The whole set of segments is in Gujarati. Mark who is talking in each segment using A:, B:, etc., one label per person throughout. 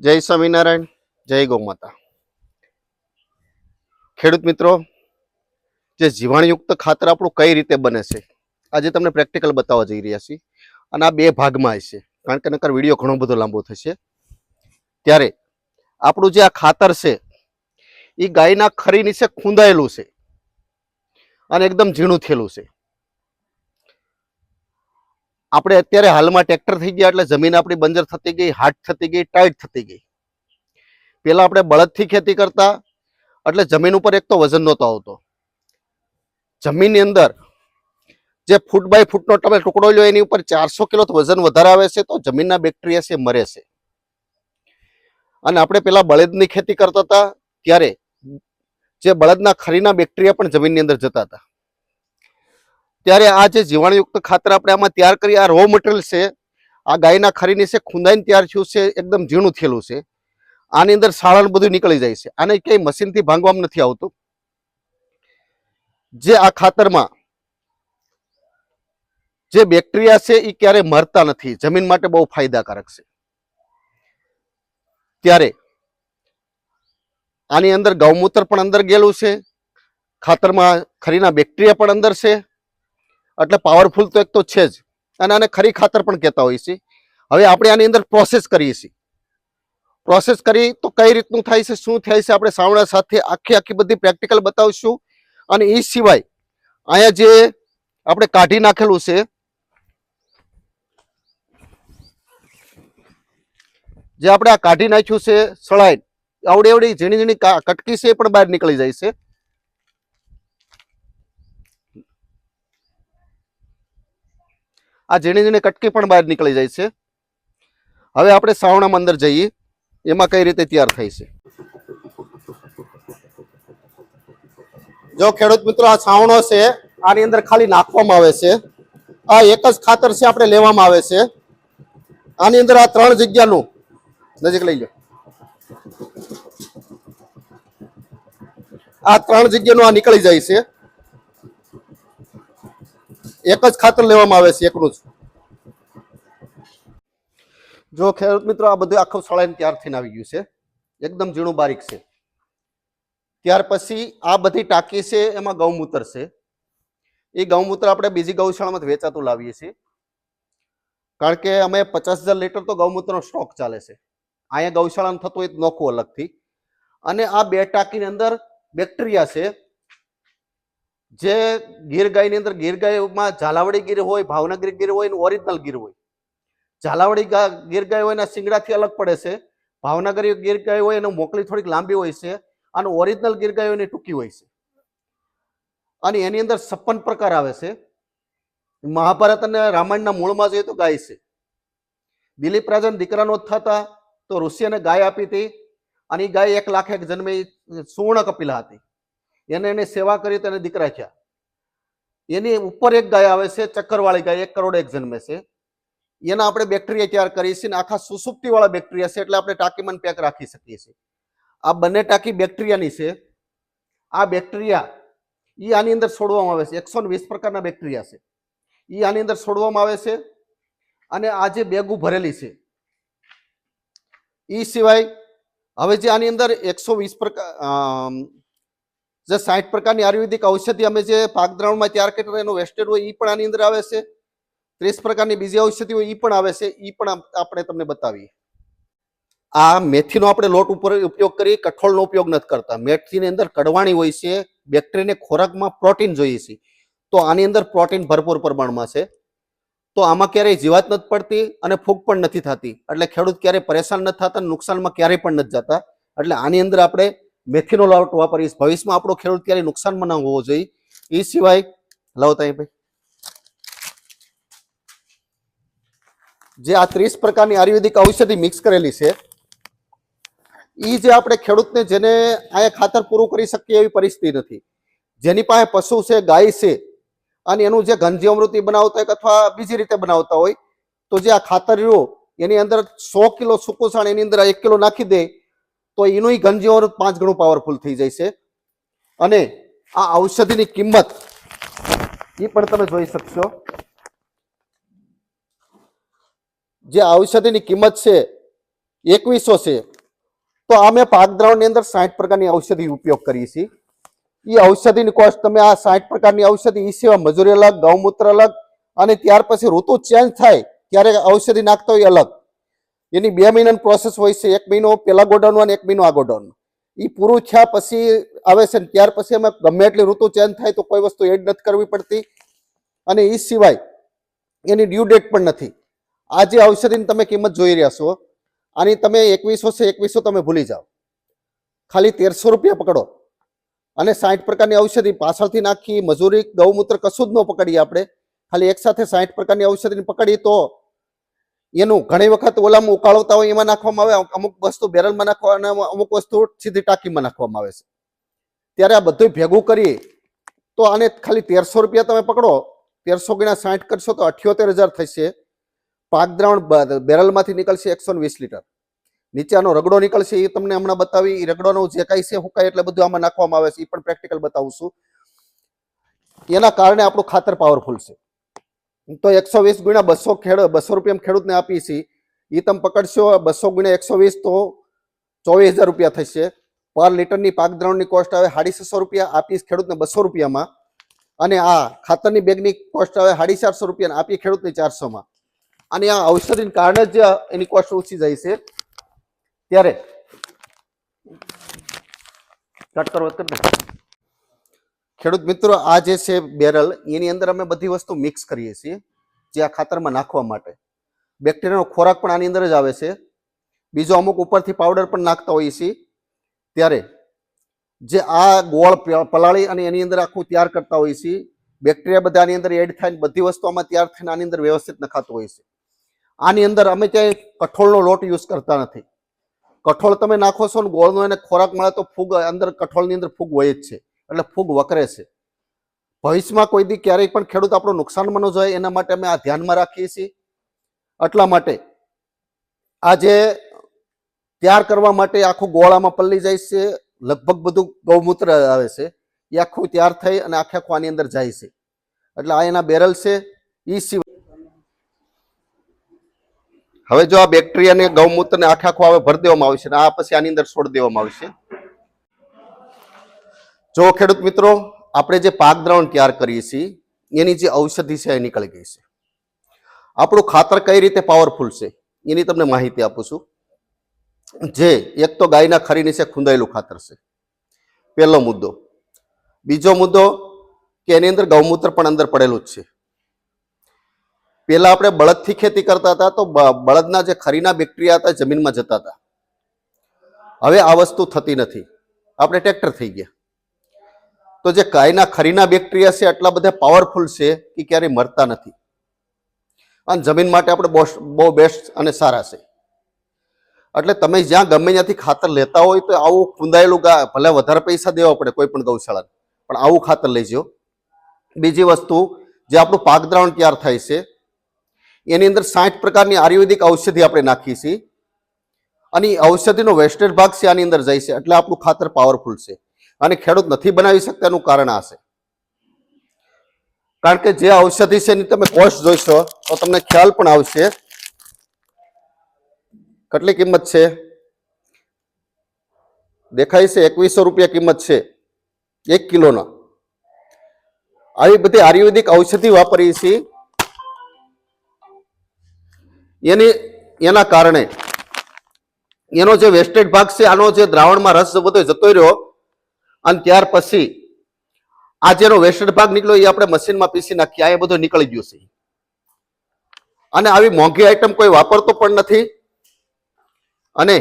A: જય સ્વામિનારાયણ, જય ગૌ માતા. ખેડૂત મિત્રો, જે જીવાણયુક્ત ખાતર આપણું કઈ રીતે બને છે આજે તમને પ્રેક્ટિકલ બતાવવા જઈ રહ્યા છીએ. અને આ બે ભાગમાં હશે, કારણ કે નકર વિડીયો ઘણો બધો લાંબો થશે. ત્યારે આપણું જે આ ખાતર છે એ ગાયના ખરી નીચે ખૂંદાયેલું છે અને એકદમ ઝીણું થયેલું છે. આપણે અત્યારે હાલમાં ટ્રેક્ટર થઈ ગયા એટલે જમીન આપણી બંજર થતી ગઈ, હાર્ડ થતી ગઈ, ટાઈટ થતી ગઈ. પેલા આપણે બળદથી ખેતી કરતા એટલે જમીન ઉપર એક તો વજન નહોતો આવતો. જમીનની અંદર જે ફૂટ બાય ફૂટનો તમે ટુકડો લો એની ઉપર 400 કિલો વજન વધારે આવે છે તો જમીનના બેક્ટેરિયા છે મરે છે. અને આપણે પેલા બળદની ખેતી કરતા હતા ત્યારે જે બળદના ખરીના બેક્ટેરિયા પણ જમીનની અંદર જતા હતા. ત્યારે આ જે જીવાણુયુક્ત ખાતર આપણે આમાં તૈયાર કરી, આ રો મટીરિયલ છે, આ ગાયના ખરી નીચે ખૂંદાઈને તૈયાર થયું છે, એકદમ ઝીણું થયેલું છે. આની અંદર સાળણ બધું નીકળી જાય છે. આને ક્યાંય મશીનથી ભાંગવામાં નથી આવતું. જે આ ખાતરમાં જે બેક્ટેરિયા છે એ ક્યારે મરતા નથી, જમીન માટે બહુ ફાયદાકારક છે. ત્યારે આની અંદર ગૌમૂત્ર પણ અંદર ગયેલું છે, ખાતરમાં ખરીના બેક્ટેરિયા પણ અંદર છે, એટલે પાવરફુલ તો એક તો છે જ. અને આને ખરી ખાતર પણ કહેતા હોઈએ છીએ. હવે આપણે આની અંદર પ્રોસેસ કરીએ છીએ. પ્રોસેસ કરી તો કઈ રીતનું થાય છે, શું થાય છે, આપણે સાવણા સાથે આખી બધી પ્રેક્ટિકલ બતાવશું. અને એ સિવાય અહીંયા જે આપણે કાઢી નાખેલું છે, જે આપણે આ કાઢી નાખ્યું છે સળાઈ, આવડી આવડી ઝીણી ઝીણી કટકી છે એ પણ બહાર નીકળી જાય છે. આ ઝીણી ઝીણી કટકી પણ બહાર નીકળી જાય છે. હવે આપણે સાવણામાં અંદર જઈએ, એમાં કઈ રીતે તૈયાર થાય છે. જો ખેડૂત મિત્રો, આ સાવણો છે, આની અંદર ખાલી નાખવામાં આવે છે. આ એક જ ખાતર છે આપણે લેવામાં આવે છે. આની અંદર આ 3 જગ્યાનું નજીક લઈ લો, આ 3 જગ્યાનું આ નીકળી જાય છે. એક જ ખાતર લેવામાં આવે છે, એકનું જ. જો ખેડૂત મિત્રો, આ બધું આખું સળાઈને તૈયાર થઈને આવી ગયું છે, એકદમ ઝીણું બારીક છે. ત્યાર પછી આ બધી ટાંકી છે, એમાં ગૌમૂત્ર છે. એ ગૌમૂત્ર આપણે બીજી ગૌશાળામાં વેચાતું લાવીએ છીએ, કારણ કે અમે 50,000 લીટર તો ગૌમૂત્રનો સ્ટોક ચાલે છે. અહીંયા ગૌશાળામાં થતું હોય નોખું અલગથી. અને આ 2 ટાંકીની અંદર બેક્ટેરિયા છે, જે ગીર ગાયની અંદર, ગીર ગાયમાં ઝાલાવાડી ગીર હોય, ભાવનગરી ગીર હોય, ઓરિજિનલ ગીર હોય. ઝાલાવાડી ગીર ગાય હોય એના શિંગડાથી અલગ પડે છે. ભાવનગરી ગીર ગાય હોય એનું મોકલી થોડીક લાંબી હોય છે, અને ઓરિજિનલ ગીર ગાય એની ટૂંકી હોય છે. અને એની અંદર 56 પ્રકાર આવે છે. મહાભારત અને રામાયણના મૂળમાં જોઈએ તો ગાય છે. દિલીપ રાજાના દીકરાનો જ થતા તો ઋષિને ગાય આપી હતી, અને એ ગાય 1 લાખ એક જન્મે સુવર્ણ કપિલા હતી. એને સેવા કરી તો એને દીકરા થયા. એની ઉપર એક ગાય આવે છે, ચક્કરવાળી ગાય, 1 કરોડ એક જન્મે છે. એના આપણે બેક્ટેરિયા તૈયાર કરીએ છીએ, આખા સુસુપ્તિ વાળા બેક્ટેરિયા છે, એટલે આપણે ટાંકીમાં પેક રાખી શકીએ છીએ. આ બંને ટાંકી બેક્ટેરિયાની છે. આ બેક્ટેરિયા એ આની અંદર છોડવામાં આવે છે. 120 પ્રકારના બેક્ટેરિયા છે, એ આની અંદર છોડવામાં આવે છે. અને આ જે બેગું ભરેલી છે, એ સિવાય હવે જે આની અંદર 120 પ્રકાર, જે 60 પ્રકારની આયુર્વેદિક ઔષધિ અમે જે પાકદ્રાવણમાં તૈયાર કરી એનો વેસ્ટેજ હોય એ પણ આની અંદર આવે છે. 30 પ્રકારની બીજી ઔષધિ હોય એ પણ આવે છે, એ પણ આપણે તમને બતાવીએ. આ મેથીનો આપણે લોટ ઉપર ઉપયોગ કરીએ, કઠોળનો ઉપયોગ નથી કરતા. મેથીની અંદર કડવાણી હોય છે, બેક્ટેરિયાને ખોરાકમાં પ્રોટીન જોઈએ છે, તો આની અંદર પ્રોટીન ભરપૂર પ્રમાણમાં છે. તો આમાં ક્યારેય જીવાત નથી પડતી અને ફૂગ પણ નથી થતી, એટલે ખેડૂત ક્યારેય પરેશાન નથી થતા, નુકસાનમાં ક્યારેય પણ નથી જતા. એટલે આની અંદર આપણે મેથીનો લોટ વાપરીએ. ભવિષ્યમાં આપણો ખેડૂત ક્યારેય નુકસાનમાં ન હોવો જોઈએ. એ સિવાય લાવતા ભાઈ, જે આ 30 પ્રકારની આયુર્વેદિક ઔષધિ મિક્સ કરેલી છે, એ જે આપણે ખેડૂતને, જેને અહીંયા ખાતર પૂરું કરી શકીએ એવી પરિસ્થિતિ નથી, જેની પાસે પશુ છે, ગાય છે, અને એનું જે ઘનજીવામૃત બનાવતા હોય અથવા બીજી રીતે બનાવતા હોય, તો જે આ ખાતર રહ્યો એની અંદર 100 કિલો સૂકું છાણ એની અંદર 1 કિલો નાખી દે તો એનું ઘનજીવામૃત 5 ગણું પાવરફુલ થઈ જાય છે. અને આ ઔષધિની કિંમત એ પણ તમે જોઈ શકશો. જે ઔષધિની કિંમત છે 2100 છે, તો આ મેં પાક દ્રાવણની અંદર 60 પ્રકારની ઔષધિ ઉપયોગ કરી છે. એ ઔષધિની કોસ્ટ તમે આ 60 પ્રકારની ઔષધિ એ સિવાય મજૂરી અલગ, ગૌમૂત્ર અલગ, અને ત્યાર પછી ઋતુ ચેન્જ થાય ત્યારે ઔષધિ નાખતો હોય અલગ. એની 2 મહિનાની પ્રોસેસ હોય છે. 1 મહિનો પેલા ગોડાઉનનો અને 1 મહિનો આ ગોડાઉનનો. એ પૂરું થયા પછી આવે છે. ત્યાર પછી અમે ગમે એટલી ઋતુ ચેન્જ થાય તો કોઈ વસ્તુ એડ નથી કરવી પડતી, અને એ સિવાય એની ડ્યુ ડેટ પણ નથી. આ જે ઔષધિની તમે કિંમત જોઈ રહ્યા છો, આની તમે 2100 છે 2100 તમે ભૂલી જાઓ. ખાલી 1300 રૂપિયા પકડો અને 60 પ્રકારની ઔષધિ પાછળથી નાખી, મજૂરી, ગૌમૂત્ર કશું જ ન પકડીએ આપણે. ખાલી એકસાથે 60 પ્રકારની ઔષધિને પકડી તો એનું ઘણી વખત ઓલામાં ઉકાળવતા હોય એમાં નાખવામાં આવે, અમુક વસ્તુ બેરલમાં નાખવામાં, અમુક વસ્તુ સીધી ટાંકીમાં નાખવામાં આવે છે. ત્યારે આ બધું ભેગું કરી તો આને ખાલી 1300 રૂપિયા તમે પકડો. 1300 ગુણ્યા 60 કરશો તો 78,000 થશે. પાક દ્રાવણ બેરલમાંથી નીકળશે 120 લીટર. નીચે આનો રગડો નીકળશે, એ તમને હમણાં બતાવી. એ રગડોનું જે કાંઈ છે હુકાય એટલે બધું આમાં નાખવામાં આવે છે, એ પણ પ્રેક્ટિકલ બતાવું છું. એના કારણે આપણું ખાતર પાવરફુલ છે. તો 120 ગુણ્યા 200 રૂપિયા ખેડૂતને આપી છે. એ તમે પકડશો 200 ગુણ્યા 120 તો 24,000 રૂપિયા થશે. પર લીટરની પાક દ્રાવણની કોસ્ટ આવે 650 રૂપિયા, આપીશ ખેડૂતને 200 રૂપિયામાં. અને આ ખાતરની બેગની કોસ્ટ આવે 450 રૂપિયા, આપી ખેડૂતને 400માં. અને આ ઔષધિને કારણે જ એની કોસ્ટ ઓછી જાય છે. ત્યારે ખેડૂત મિત્રો, આ જે છે બેરલ, એની અંદર અમે બધી વસ્તુ મિક્સ કરીએ છીએ જે આ ખાતરમાં નાખવા માટે. બેક્ટેરિયાનો ખોરાક પણ આની અંદર જ આવે છે. બીજો અમુક ઉપરથી પાવડર પણ નાખતા હોઈએ છીએ. ત્યારે જે આ ગોળ પલાળી અને એની અંદર આખું તૈયાર કરતા હોઈએ છીએ. બેક્ટેરિયા બધા આની અંદર એડ થાય, બધી વસ્તુ આમાં તૈયાર થઈને આની અંદર વ્યવસ્થિત નખાતું હોય છે. આની અંદર અમે ક્યાંય કઠોળનો લોટ યુઝ કરતા નથી. કઠોળ તમે નાખો છો ને ગોળનો એને ખોરાક મળે તો ફૂગ અંદર, કઠોળની અંદર ફૂગ હોય જ છે, એટલે ફૂગ વકરે છે. ભવિષ્યમાં કોઈ દી ક્યારેય પણ ખેડૂત આપણું નુકસાનમાં ન જાય એના માટે અમે આ ધ્યાનમાં રાખીએ છીએ. એટલા માટે આ જે તૈયાર કરવા માટે આખું ગોળામાં પલ્લી જાય છે, લગભગ બધું ગૌમૂત્ર આવે છે, એ આખું તૈયાર થઈ અને આખે આખું આની અંદર જાય છે. એટલે આ એના બેરલ છે. એ સિવાય હવે જો આ બેક્ટેરિયાને ગૌમૂત્રને આખે આખું આવે ભરી દેવામાં આવશે ને આ પછી આની અંદર છોડી દેવામાં આવશે. જો ખેડૂત મિત્રો, આપણે જે પાક દ્રાવણ તૈયાર કરીએ છીએ એની જે ઔષધિ છે એ નીકળી ગઈ છે. આપણું ખાતર કઈ રીતે પાવરફુલ છે એની તમને માહિતી આપું છું. જે એક તો ગાયના ખરી નીચે ખૂંદાયેલું ખાતર છે, પહેલો મુદ્દો. બીજો મુદ્દો કે એની અંદર ગૌમૂત્ર પણ અંદર પડેલું જ છે. પહેલા આપણે બળદથી ખેતી કરતા હતા તો બળદના જે ખરીના બેક્ટેરિયા હતા જમીનમાં જતા હતા. હવે આ વસ્તુ થતી નથી, આપણે ટ્રેક્ટર થઈ ગયા. તો જે ગાયના ખરીના બેક્ટેરિયા છે એટલા બધા પાવરફુલ છે કે ક્યારેય મરતા નથી, અને જમીન માટે આપણે બહુ બેસ્ટ અને સારા છે. એટલે તમે જ્યાં ગમે ત્યાંથી ખાતર લેતા હોય તો આવું કુંદાયેલું ભલે વધારે પૈસા દેવા પડે કોઈ પણ ગૌશાળાને, પણ આવું ખાતર લેજો. બીજી વસ્તુ, જે આપણું પાક દ્રાવણ તૈયાર થાય છે એની અંદર 60 પ્રકારની આયુર્વેદિક ઔષધિ આપણે નાખીએ છીએ, અને ઔષધિનો વેસ્ટેજ ભાગ છે આની અંદર જાય છે. એટલે આપણું ખાતર પાવરફુલ છે. અને ખેડૂત નથી બનાવી શકતા એનું કારણ આ છે. કારણ કે જે ઔષધિ છે એની તમે કોસ્ટ જોઈશો તો તમને ખ્યાલ પણ આવશે કેટલી કિંમત છે. દેખાય છે 2100 રૂપિયા કિંમત છે 1 કિલોના. આવી બધી આયુર્વેદિક ઔષધિ વાપરીએ છીએ. એના કારણે એનો જે વેસ્ટેજ ભાગ છે, આનો જે દ્રાવણમાં રસ બધો જતો રહ્યો, અને ત્યાર પછી આ જેનો વેસ્ટેજ ભાગ નીકળ્યો એ આપણે મશીનમાં પીસી નાખીએ, આ બધું નીકળી ગયું છે. અને આવી મોંઘી આઈટમ કોઈ વાપરતો પણ નથી. અને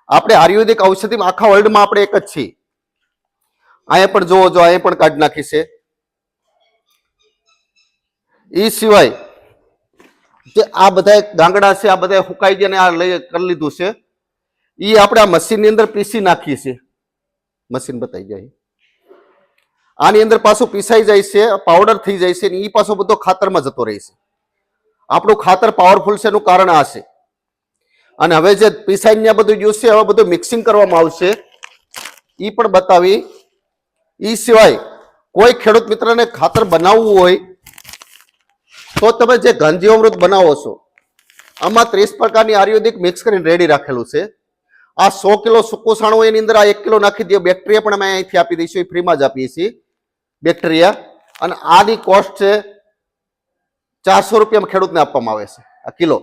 A: આપણે આયુર્વેદિક ઔષધિમાં આખા વર્લ્ડમાં આપણે એક જ છીએ. અહીંયા પણ જોવો, જો અહીંયા પણ કાઢી નાખી છે. એ સિવાય જે આ બધા ગાંગડા છે, આ બધા હુકાઈ ગયા ને આ લઈ કરી લીધું છે, એ આપણે આ મશીનની અંદર પીસી નાખીએ છીએ. મશીન બતાવી જાય, આની અંદર પાછું પીસાઈ જાય છે, પાવડર થઈ જાય છે, એ પાછો બધો ખાતરમાં જતો રહે છે. આપણું ખાતર પાવરફુલ છે એનું કારણ આ છે. અને હવે જે પીસાઈને બધું યુઝ છે, હવે બધું મિક્સિંગ કરવામાં આવશે, એ પણ બતાવી. એ સિવાય કોઈ ખેડૂત મિત્રને ખાતર બનાવવું હોય તો તમે જે ઘનજીવામૃત બનાવો છો, આમાં 30 પ્રકારની આયુર્વેદિક મિક્સ કરીને રેડી રાખેલું છે. આ 100 કિલો સૂકું છાણું એની અંદર આ 1 કિલો નાખી દો. બેક્ટેરિયા પણ અમે અહીંથી આપી દઈશું, એ ફ્રીમાં જ આપીએ છીએ બેક્ટેરિયા. અને આની કોસ્ટ છે 400 રૂપિયામાં ખેડૂતને આપવામાં આવે છે આ કિલો.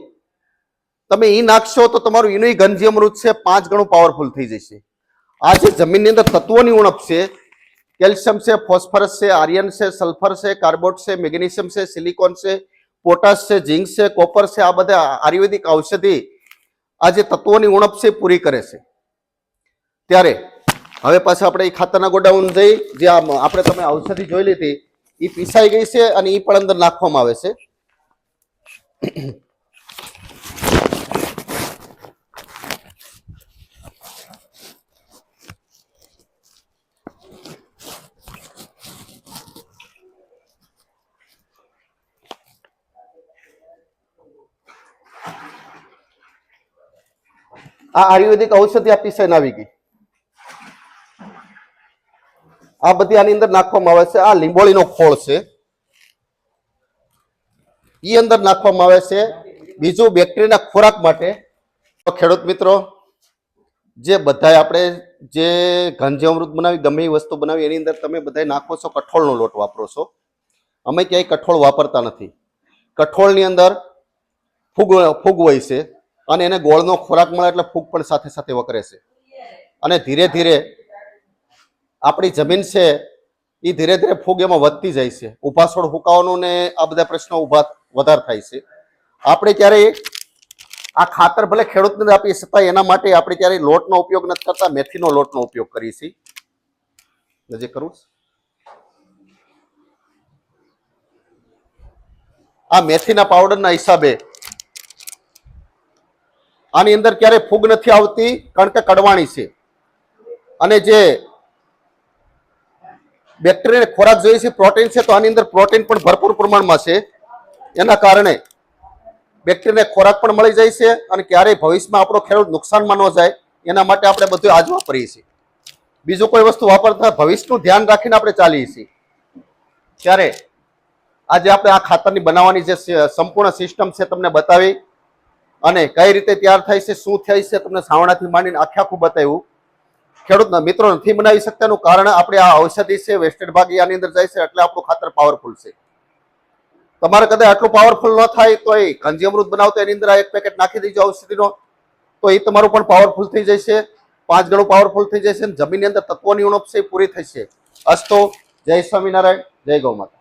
A: તમે એ નાખશો તો તમારું એનું ગંજી અમૃત છે 5 ગણું પાવરફુલ થઈ જશે. આ જે જમીનની અંદર તત્વોની ઉણપ છે, કેલ્શિયમ છે, ફોસ્ફરસ છે, આયર્ન છે, સલ્ફર છે, કાર્બોટ છે, મેગ્નેશિયમ છે, સિલિકોન છે, પોટાશ છે, ઝીંક છે, કોપર છે, આ બધા આયુર્વેદિક ઔષધિ આ જે તત્વોની ઉણપ છે પૂરી કરે છે. ત્યારે હવે પાછા આપણે એ ખાતરના ગોડાઉન જઈ, જે આપણે તમે ઔષધિ જોઈ લીધી એ પીસાઈ ગઈ છે અને એ પણ અંદર નાખવામાં આવે છે. આ આયુર્વેદિક ઔષધિ આ પીસાઈને આવી ગઈ. આ બધી આની અંદર નાખવામાં આવે છે. આ લીંબોળીનો ખોળ છે, એ અંદર નાખવામાં આવે છે. બીજું બેક્ટેરિયાના ખોરાક માટે. ખેડૂત મિત્રો, જે બધાય આપણે જે ગાંજી અમૃત બનાવી, ગમે એ વસ્તુ બનાવી, એની અંદર તમે બધાય નાખો છો કઠોળનો લોટ વાપરો છો. અમે ક્યાંય કઠોળ વાપરતા નથી. કઠોળની અંદર ફૂગ હોય છે અને એને ગોળનો ખોરાક મળે એટલે ફૂગ પણ સાથે સાથે વકરે છે. અને ધીરે ધીરે આપણી જમીન છે એ ધીરે ધીરે ફૂગ એમાં વધતી જાય છે. ઊભા છોડ હુકાવાનું ને આ બધા પ્રશ્નો વધારે થાય છે. આપણે ત્યારે આ ખાતર ભલે ખેડૂતને આપીએ છતાં એના માટે આપણે ત્યારે લોટનો ઉપયોગ નથી કરતા, મેથીનો લોટનો ઉપયોગ કરીએ છીએ. નજીક કરું. આ મેથીના પાવડરના હિસાબે આની અંદર ક્યારે ફૂગ નથી આવતી, કારણ કે કડવાણી છે. અને જે બેક્ટેરિયાને ખોરાક જોઈએ છે, પ્રોટીન છે, તો આની અંદર પ્રોટીન પણ ભરપૂર પ્રમાણમાં છે. એના કારણે બેક્ટેરિયાને ખોરાક પણ મળી જાય છે અને ક્યારેય ભવિષ્યમાં આપણો ખેડૂત નુકસાનમાં ન જાય એના માટે આપણે બધું આજ વાપરીએ છીએ. બીજું કોઈ વસ્તુ વાપરતા ભવિષ્યનું ધ્યાન રાખીને આપણે ચાલીએ છીએ. ત્યારે આજે આપણે આ ખાતરની બનાવવાની જે સંપૂર્ણ સિસ્ટમ છે તમને બતાવી અને કઈ રીતે તૈયાર થાય છે, શું થાય છે, તમને સાવણાથી માંડીને આખું બતાવ્યું. ખેડૂતના મિત્રો નથી બનાવી શકતા એનું કારણ આપણે આ ઔષધિ છે, વેસ્ટેડ ભાગ આની અંદર જાય છે એટલે આપણું ખાતર પાવરફુલ છે. તમારે કદાચ આટલું પાવરફુલ ન થાય તો એ ગાંજી અમૃત બનાવતો એની અંદર આ એક પેકેટ નાખી દેજો ઔષધિનો, તો એ તમારું પણ પાવરફુલ થઈ જશે, 5 ગણું પાવરફુલ થઈ જશે. જમીનની અંદર તત્વોની ઉણપ છે પૂરી થશે. અસ્તો. જય સ્વામિનારાયણ, જય ગૌ માતા.